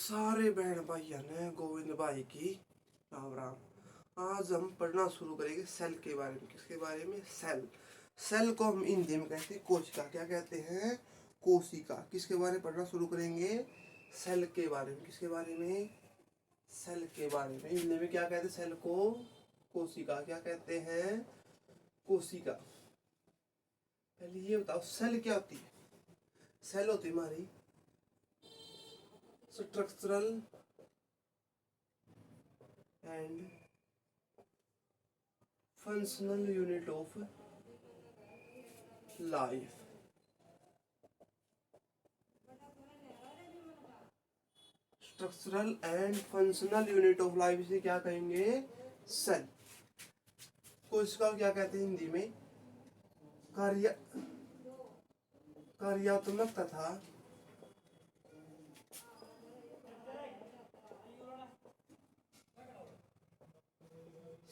सारे बहन भाइयों ने गोविंद भाई की राम राम। आज हम पढ़ना शुरू करेंगे सेल के बारे में। किसके बारे में? सेल। सेल को हम हिंदी में कहते हैं कोशिका। क्या कहते हैं? कोशिका। किसके बारे में पढ़ना शुरू करेंगे? सेल के बारे में। किसके बारे में? सेल के बारे में। हिंदी में क्या कहते हैं? सेल को कोशिका। क्या कहते हैं? कोशिका। पहले ये बताओ सेल क्या होती है? सेल होती है हमारी structural and functional unit of life. Structural and functional unit of life इसे क्या कहेंगे? सेल। कोशिका क्या कहते हैं हिंदी में? कार्यात्मक तथा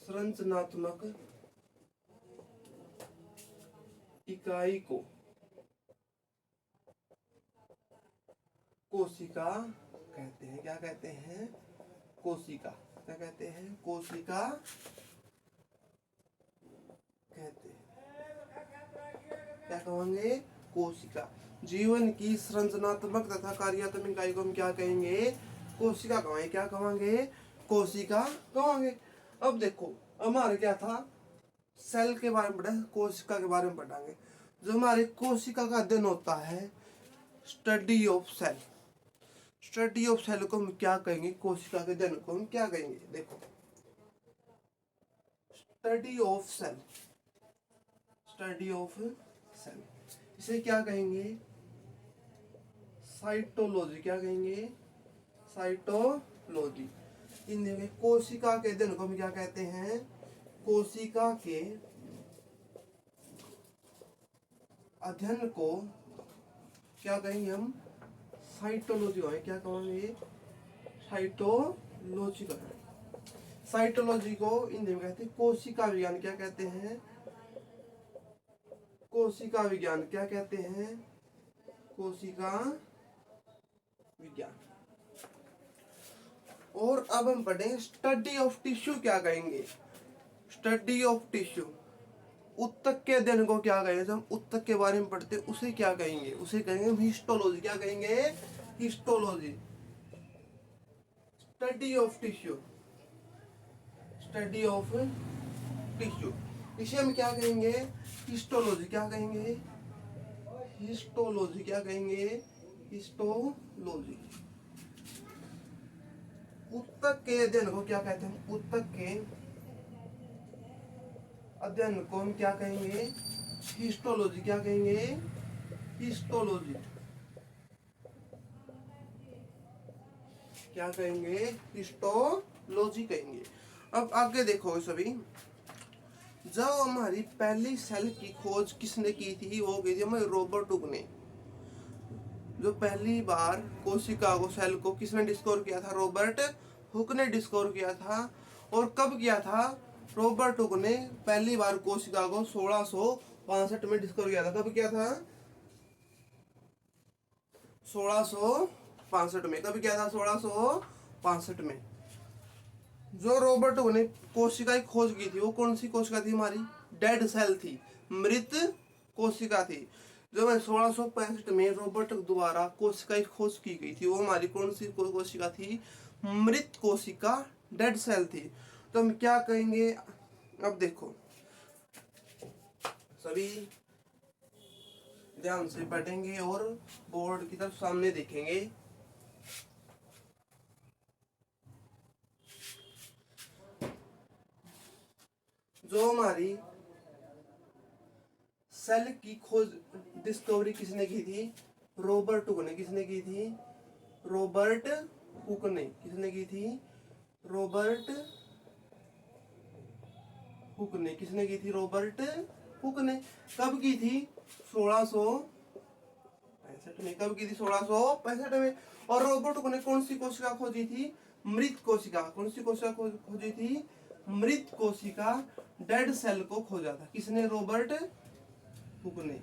संरचनात्मक इकाई को कोशिका कहते हैं। क्या कहते हैं? कोशिका। क्या कहते हैं? कोशिका कहते हैं। क्या कहेंगे? कोशिका। जीवन की संरचनात्मक तथा कार्यात्मक इकाई को हम क्या कहेंगे? कोशिका कहेंगे। क्या कहेंगे? कोशिका कहेंगे। अब देखो हमारे क्या था? सेल के बारे में पढ़ा, कोशिका के बारे में पढ़ाएंगे। जो हमारे कोशिका का अध्ययन होता है study of cell. Study of cell को हम क्या कहेंगे? कोशिका के अध्ययन को हम क्या कहेंगे? देखो study of cell. Study of cell इसे क्या कहेंगे? साइटोलॉजी। क्या कहेंगे? साइटोलॉजी। हिंदी में कोशिका के अध्ययन को हम क्या कहते हैं? कोशिका के अध्ययन को क्या कहेंगे हम? साइटोलॉजी कहेंगे। क्या कहेंगे? साइटोलॉजी कहेंगे। साइटोलॉजी को हिंदी में कहते हैं कोशिका विज्ञान। क्या कहते हैं? कोशिका विज्ञान। क्या कहते हैं? कोशिका विज्ञान। और अब हम पढ़ेंगे स्टडी ऑफ टिश्यू। क्या कहेंगे? Study of tissue. उत्तक के अध्ययन को क्या कहेंगे? जब हम उत्तक के बारे में पढ़ते उसे क्या कहेंगे? उसे कहेंगे हम हिस्टोलॉजी। क्या कहेंगे? Histology. Study of tissue. Study of tissue इसे हम क्या कहेंगे? हिस्टोलॉजी। क्या कहेंगे? हिस्टोलॉजी। क्या कहेंगे? हिस्टोलॉजी। उत्तक के अध्ययन को क्या कहते हैं? उत्तक के अध्ययन को हम क्या कहेंगे? हिस्टोलॉजी। क्या कहेंगे? हिस्टोलॉजी। क्या कहेंगे? हिस्टोलॉजी कहेंगे। अब आगे देखो सभी। जब हमारी पहली सेल की खोज किसने की थी? वो की थी हमारे रॉबर्ट हुक ने। जो पहली बार कोशिका को, सेल को किसने डिस्कवर किया था? रॉबर्ट हुक ने डिस्कवर किया था। और कब किया था? रॉबर्ट हुक ने पहली बार कोशिका को 1665 में डिस्कवर किया था। कब किया था? 1665 में। कब किया था? 1665 में। जो रॉबर्ट हुक ने कोशिका की खोज की थी वो कौन सी कोशिका थी? हमारी डेड सेल थी, मृत कोशिका थी। जो 1665 में रॉबर्ट द्वारा कोशिका की खोज की गई थी वो हमारी कौन सी कोशिका थी? मृत कोशिका, डेड सेल थी। तो हम क्या कहेंगे? अब देखो सभी ध्यान से पढ़ेंगे और बोर्ड की तरफ सामने देखेंगे। जो हमारी सेल की खोज, डिस्कवरी किसने की थी? रॉबर्ट हुक ने। किसने की थी? रॉबर्ट हुक ने। किसने की थी? रॉबर्ट हुक ने। किसने की थी? रॉबर्ट हुक ने। कब की थी? 1665 में। कब की थी? 1665 में। और रॉबर्ट हुक ने कौन सी कोशिका खोजी थी? मृत कोशिका। कौन सी कोशिका खोजी थी? मृत कोशिका, डेड सेल को खोजा था। किसने? रॉबर्ट हुक ने।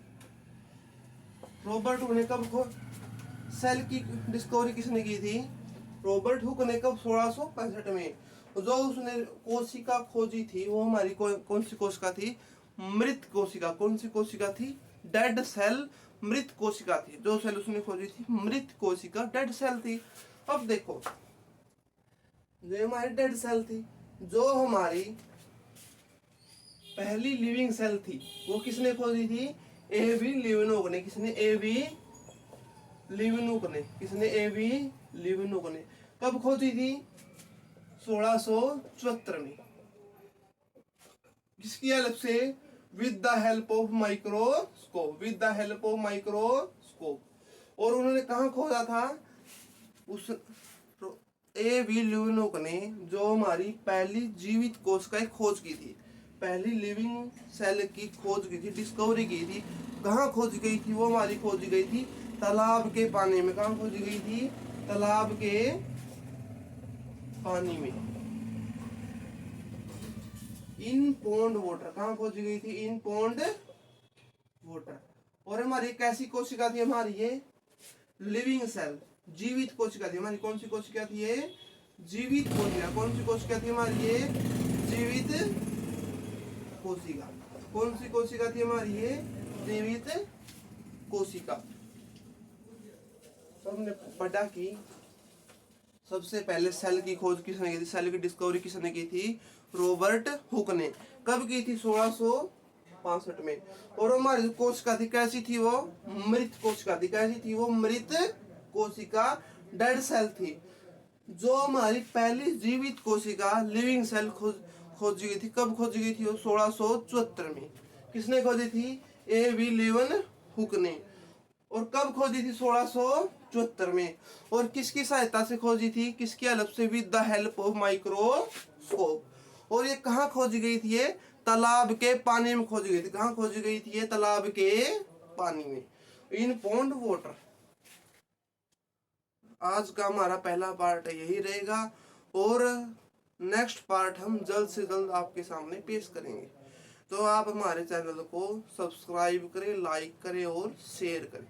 रॉबर्ट हुक ने कब सेल की डिस्कवरी किसने की थी? रॉबर्ट हुक ने कब 1665 में। जो उसने कोशिका खोजी थी वो हमारी कौन सी कोशिका थी? मृत कोशिका। कौन सी कोशिका थी? डेड सेल, मृत कोशिका थी। जो सेल उसने खोजी थी मृत कोशिका, डेड सेल थी। अब देखो, जो हमारी डेड सेल थी, जो हमारी पहली लिविंग सेल थी, वो किसने खोजी थी? एबी लिवेनोक ने। किसने? एबी लिवेनोक ने। किसने? एबी लिवेनोक ने। कब खोजी थी? 1674 में। किसकी हेल्प से? With the help of microscope. With the help of microscope. और उन्होंने कहा खोजा था? उस एबी लिवेनोक ने जो हमारी पहली जीवित कोश का खोज की थी, पहली लिविंग सेल की खोज की थी, डिस्कवरी की थी। कहाँ खोज गई थी? वो हमारी खोजी गई थी तालाब के पानी में। कहाँ खोजी गई थी? तालाब के पानी में, इन पॉन्ड वाटर। कहाँ खोजी गई थी? इन पॉन्ड वाटर। और हमारी कैसी कोशिका थी? हमारी ये लिविंग सेल, जीवित कोशिका थी। हमारी कौन सी कोशिका थी? ये जीवित कोशिका। कौन सी कोशिका थी हमारी? ये जीवित कोशिका। कौन सी कोशिका थी हमारी? ये जीवित कोशिका। तो हमने पढ़ा कि सबसे पहले सेल की खोज किसने की थी? सेल की डिस्कवरी किसने की थी? रॉबर्ट हुक ने। कब की थी? 1665 में। और हमारी कोशिका थी कैसी थी? वो मृत कोशिका थी। कैसी थी वो? मृत कोशिका, डेड सेल थी। जो हमारी पहली जीवित कोशिका लिविंग सेल खोजी गई थी। कब खोजी गई थी? वो 1674 में। किसने खोजी थी? ए बी लिवन हुक ने। और कब खोजी थी? 1674 में। और किसकी सहायता से खोजी थी? किसकी हेल्प से? With the help of microscope. और ये कहाँ खोजी गई थी? ये तालाब के पानी में खोजी गई थी। कहाँ खोजी गई थी? ये तालाब के पानी में, इन पॉन्ड वाटर। आज का हमारा पहला पार्ट यही रहेगा और नेक्स्ट पार्ट हम जल्द से जल्द आपके सामने पेश करेंगे। तो आप हमारे चैनल को सब्सक्राइब करें, लाइक करें और शेयर करें।